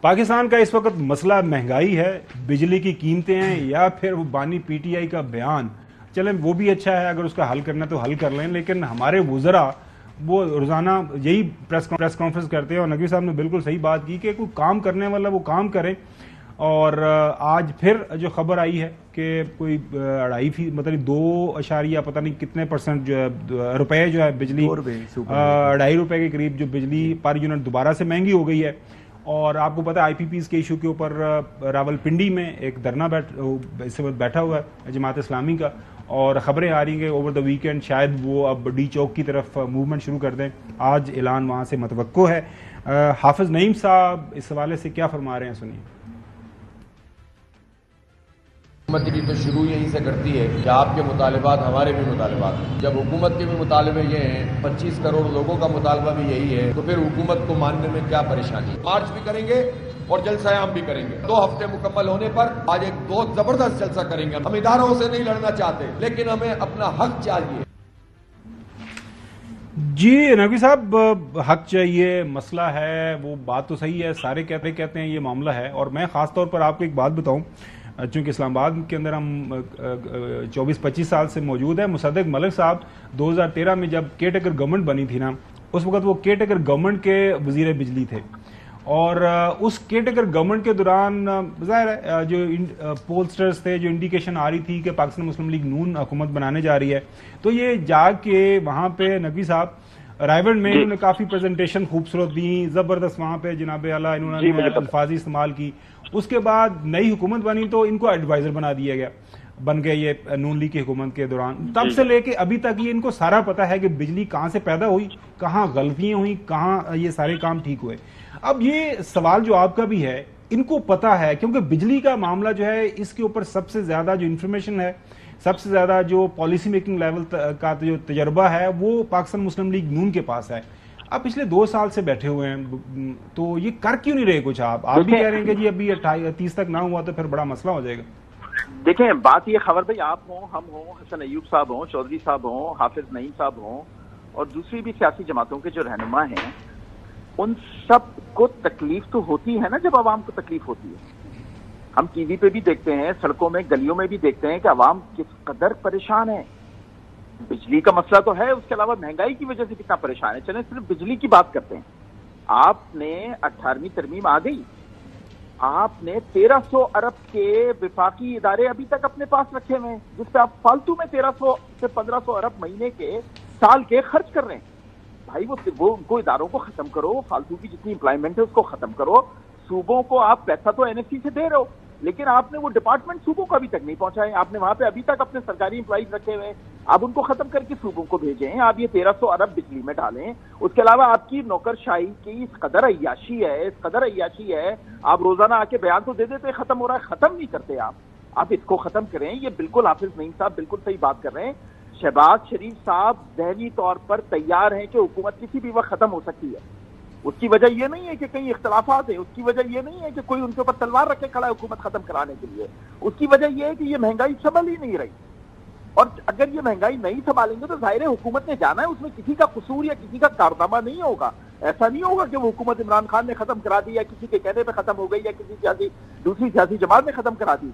پاکستان کا اس وقت مسئلہ مہنگائی ہے، بجلی کی قیمتیں ہیں، یا پھر وہ بانی پی ٹی آئی کا بیان؟ چلیں وہ بھی اچھا ہے، اگر اس کا حل کرنا تو حل کر لیں، لیکن ہمارے وزراء وہ روزانہ یہی پریس کانفرنس کرتے ہیں، اور نقوی صاحب نے بالکل صحیح بات کی کہ کوئی کام کرنے والا وہ کام کرے. اور آج پھر جو خبر آئی ہے کہ کوئی 2.5 مطلب 2 پتہ نہیں کتنے % جو ہے روپے جو ہے بجلی 2.5 روپے کے قریب جو بجلی پر یونٹ دوبارہ سے مہنگی ہو گئی ہے. اور آپ کو پتہ ہے IPPs کے ایشو کے اوپر راول پنڈی میں ایک دھرنا اس وقت بیٹھا ہوا ہے جماعت اسلامی کا، اور خبریں آ رہی ہیں کہ اوور دا ویکینڈ شاید وہ اب ڈی چوک کی طرف موومنٹ شروع کر دیں. آج اعلان وہاں سے متوقع ہے. حافظ نعیم صاحب اس حوالے سے کیا فرما رہے ہیں، سنیے. حکومت کی تو شروع یہیں سے کرتی ہے کہ آپ کے مطالبات ہمارے بھی مطالبات ہیں. جب حکومت کے بھی مطالبے یہ ہیں، 25 کروڑ لوگوں کا مطالبہ بھی یہی ہے، تو پھر حکومت کو ماننے میں کیا پریشانی؟ مارچ بھی کریں گے اور جلسہ عام بھی کریں گے. 2 ہفتے مکمل ہونے پر آج ایک بہت زبردست جلسہ کریں گے. ہم اداروں سے نہیں لڑنا چاہتے، لیکن ہمیں اپنا حق چاہیے. جی نقوی صاحب، حق چاہیے، مسئلہ ہے، وہ بات تو صحیح ہے، سارے کہتے ہیں یہ معاملہ ہے. اور میں خاص طور پر آپ کو ایک بات بتاؤں، چونکہ اسلام آباد کے اندر ہم 24-25 سال سے موجود ہیں. مصدق ملک صاحب 2013 میں جب کیئر ٹیکر گورنمنٹ بنی تھی نا، اس وقت وہ کیئر ٹیکر گورنمنٹ کے وزیر بجلی تھے. اور اس کیئر ٹیکر گورنمنٹ کے دوران ظاہر ہے جو پولسٹرز تھے، جو انڈیکیشن آ رہی تھی کہ پاکستان مسلم لیگ نون حکومت بنانے جا رہی ہے، تو یہ جا کے وہاں پہ نقوی صاحب رائیونڈ میں انہوں نے کافی پریزنٹیشن خوبصورت دی، زبردست وہاں پہ جناب اعلیٰ انہوں نے الفاظی استعمال کی. اس کے بعد نئی حکومت بنی تو ان کو ایڈوائزر بنا دیا گیا، بن گئے یہ نون لیگ کی حکومت کے دوران. تب سے لے کے ابھی تک یہ ان کو سارا پتا ہے کہ بجلی کہاں سے پیدا ہوئی، کہاں غلطیاں ہوئی، کہاں یہ سارے کام ٹھیک ہوئے. اب یہ سوال جو آپ کا بھی ہے، ان کو پتا ہے، کیونکہ بجلی کا معاملہ جو ہے اس کے اوپر سب سے زیادہ جو انفارمیشن ہے، سب سے زیادہ جو پالیسی میکنگ لیول کا جو تجربہ ہے، وہ پاکستان مسلم لیگ نون کے پاس ہے. آپ پچھلے 2 سال سے بیٹھے ہوئے ہیں، تو یہ کر کیوں نہیں رہے کچھ؟ آپ بھی کہہ رہے ہیں کہ جی ابھی 30 تک نہ ہوا تو پھر بڑا مسئلہ ہو جائے گا. دیکھیں بات یہ، خبر بھائی آپ ہوں، ہم ہوں، حسن ایوب صاحب ہوں، چودھری صاحب ہوں، حافظ نعیم صاحب ہوں، اور دوسری بھی سیاسی جماعتوں کے جو رہنما ہیں، ان سب کو تکلیف تو ہوتی ہے نا جب عوام کو تکلیف ہوتی ہے. ہم ٹی وی پہ بھی دیکھتے ہیں، سڑکوں میں گلیوں میں بھی دیکھتے ہیں کہ عوام کس قدر پریشان ہے. بجلی کا مسئلہ تو ہے، اس کے علاوہ مہنگائی کی وجہ سے کتنا پریشان ہے. چلیں صرف بجلی کی بات کرتے ہیں. آپ نے 18ویں ترمیم آ گئی، آپ نے 1300 ارب کے وفاقی ادارے ابھی تک اپنے پاس رکھے ہوئے ہیں، جس پہ آپ فالتو میں 1300 سے 1500 ارب مہینے کے سال کے خرچ کر رہے ہیں. بھائی وہ ان کو اداروں کو ختم کرو، فالتو کی جتنی امپلائمنٹ ہے اس کو ختم کرو. صوبوں کو آپ پیسہ تو NFC سے دے رہے ہو، لیکن آپ نے وہ ڈپارٹمنٹ صوبوں کو ابھی تک نہیں پہنچائے. آپ نے وہاں پہ ابھی تک اپنے سرکاری امپلائیز رکھے ہوئے ہیں، آپ ان کو ختم کر کے صوبوں کو بھیجیں. آپ یہ 1300 ارب بجلی میں ڈالیں. اس کے علاوہ آپ کی نوکرشاہی کی اس قدر عیاشی ہے، آپ روزانہ آ کے بیان تو دے دیتے ختم ہو رہا ہے، ختم نہیں کرتے. آپ اس کو ختم کریں. یہ بالکل حافظ نعیم صاحب بالکل صحیح بات کر رہے ہیں. شہباز شریف صاحب ذہنی طور پر تیار ہیں کہ حکومت کسی بھی وقت ختم ہو سکتی ہے. اس کی وجہ یہ نہیں ہے کہ کہیں اختلافات ہیں، اس کی وجہ یہ نہیں ہے کہ کوئی ان کے اوپر تلوار رکھے کھڑا ہے حکومت ختم کرانے کے لیے. اس کی وجہ یہ ہے کہ یہ مہنگائی سنبھل ہی نہیں رہی، اور اگر یہ مہنگائی نہیں سنبھالیں گے تو ظاہر ہے حکومت نے جانا ہے، اس میں کسی کا قصور یا کسی کا کارنامہ نہیں ہوگا. ایسا نہیں ہوگا کہ وہ حکومت عمران خان نے ختم کرا دی، یا کسی کے کہنے پہ ختم ہو گئی، یا کسی دوسری سیاسی جماعت نے ختم کرا دی.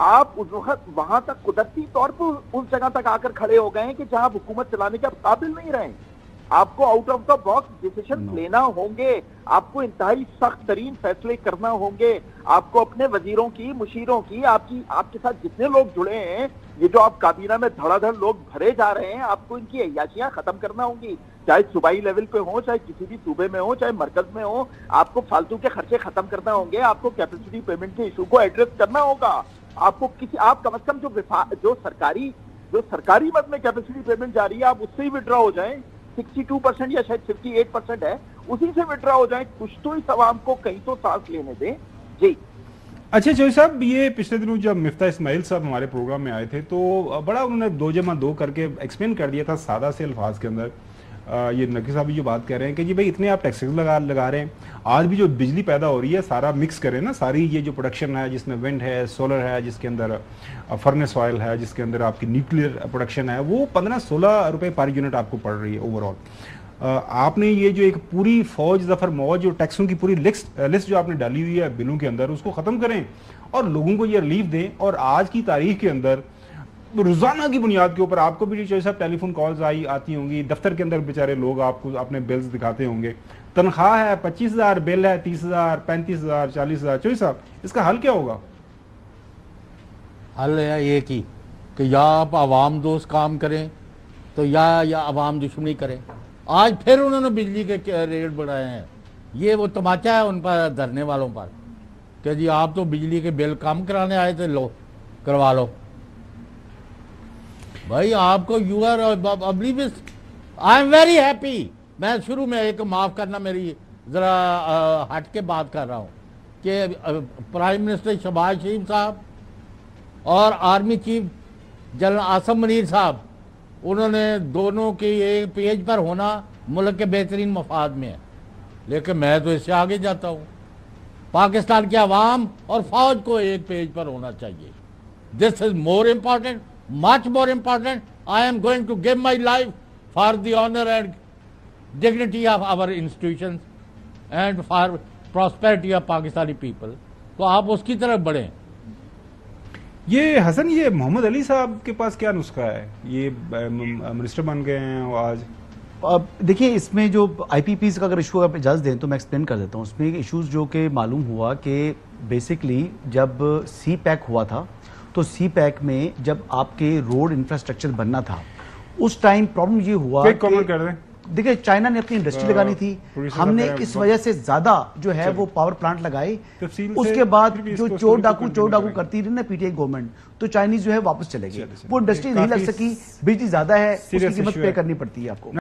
آپ اس وقت وہاں تک قدرتی طور پر اس جگہ تک آ کر کھڑے ہو گئے ہیں کہ جہاں حکومت چلانے کے قابل نہیں رہے. آپ کو out of the box decision لینا ہوں گے، آپ کو انتہائی سخت ترین فیصلے کرنا ہوں گے. آپ کو اپنے وزیروں کی، مشیروں کی، آپ کے ساتھ جتنے لوگ جڑے ہیں، یہ جو آپ کابینہ میں دھڑا دھڑ لوگ بھرے جا رہے ہیں، آپ کو ان کی عیاشیاں ختم کرنا ہوں گی. چاہے صوبائی لیول پہ ہوں، چاہے کسی بھی صوبے میں ہوں، چاہے مرکز میں ہوں. آپ کو فالتو کے خرچے ختم کرنا ہوں گے. آپ کو کیپیسٹی پیمنٹ کے ایشو کو ایڈریس کرنا ہوگا. آپ کم از کم جو سرکاری مد میں کیپیسٹی پیمنٹ جاری ہے، آپ اس سے ہی وڈرا ہو جائیں. 62% یا شاید 58% ہے، اسی سے وڈرا ہو جائیں. کچھ تو اس عوام کو کہیں تو سانس لینے دیں. جی اچھا چوہدری صاحب، یہ پچھلے دنوں جب مفتاح اسماعیل صاحب ہمارے پروگرام میں آئے تھے تو بڑا انہوں نے 2+2 کر کے ایکسپلین کر دیا تھا سادہ سے الفاظ کے اندر. یہ نقوی صاحب جو بات کہہ رہے ہیں کہ جی بھائی اتنے آپ ٹیکسز لگا رہے ہیں، آج بھی جو بجلی پیدا ہو رہی ہے سارا مکس کریں نا، ساری یہ جو پروڈکشن ہے جس میں ونڈ ہے، سولر ہے، جس کے اندر فرنس آئل ہے، جس کے اندر آپ کی نیوکلیئر پروڈکشن ہے، وہ 15-16 روپے پر یونٹ آپ کو پڑ رہی ہے اوور آل. آپ نے یہ جو ایک پوری فوج ظفر موج جو ٹیکسوں کی پوری لسٹ جو آپ نے ڈالی ہوئی ہے بلوں کے اندر، اس کو ختم کریں اور لوگوں کو یہ ریلیف دیں. اور آج کی تاریخ کے اندر روزانہ کی بنیاد کے اوپر آپ کو بھی چوہدری صاحب ٹیلی فون کالز آتی ہوں گی، دفتر کے اندر بیچارے لوگ آپ کو اپنے بلز دکھاتے ہوں گے، تنخواہ ہے 25,000، بل ہے 30,000، 35,000، 40,000. چوہدری صاحب اس کا حل کیا ہوگا؟ حل ہے ایک ہی کہ یا آپ عوام دوست کام کریں تو یا عوام دشمنی کریں. آج پھر انہوں نے بجلی کے ریٹ بڑھائے ہیں. یہ وہ تماچا ہے ان پر دھرنے والوں پر کہ جی آپ تو بجلی کے بل کم کرانے آئے تھے، لو کروا لو. بھائی آپ کو you are I am very happy. میں شروع میں ایک معاف کرنا میری ذرا ہٹ کے بات کر رہا ہوں کہ پرائم منسٹر شہباز شریف صاحب اور army chief general Asim Munir صاحب، انہوں نے دونوں کے ایک پیج پر ہونا ملک کے بہترین مفاد میں ہے. لیکن میں تو اس سے آگے جاتا ہوں، پاکستان کے عوام اور فوج کو ایک پیج پر ہونا چاہیے. This is more important, much more important. I am going to give my life for the honour and dignity of our institutions and for prosperity of Pakistani people. تو آپ اس کی طرف بڑھیں. یہ حسن، یہ محمد علی صاحب کے پاس کیا نسخہ ہے؟ یہ منسٹر بن گئے ہیں وہ آج. دیکھیے اس میں جو آئی پی پیز کا اگر ایشو آپ اجازت دیں تو میں ایکسپلین کر دیتا ہوں. اس میں ایشوز جو کہ معلوم ہوا کہ بیسکلی جب سی پیک ہوا تھا تو سی پیک میں جب آپ کے روڈ انفراسٹرکچر بننا تھا اس ٹائم پرابلم یہ ہوا کہ دیکھیں چائنا نے اپنی انڈسٹری لگانی تھی، ہم نے اس وجہ سے زیادہ جو ہے وہ پاور پلانٹ لگائے. اس کے بعد جو چور ڈاکو کرتی رہی نا پی ٹی آئی گورنمنٹ، تو چائنیز جو ہے واپس چلے گئے. وہ انڈسٹری نہیں لگ سکی، بجلی زیادہ ہے، اس کی قیمت پے کرنی پڑتی ہے آپ کو.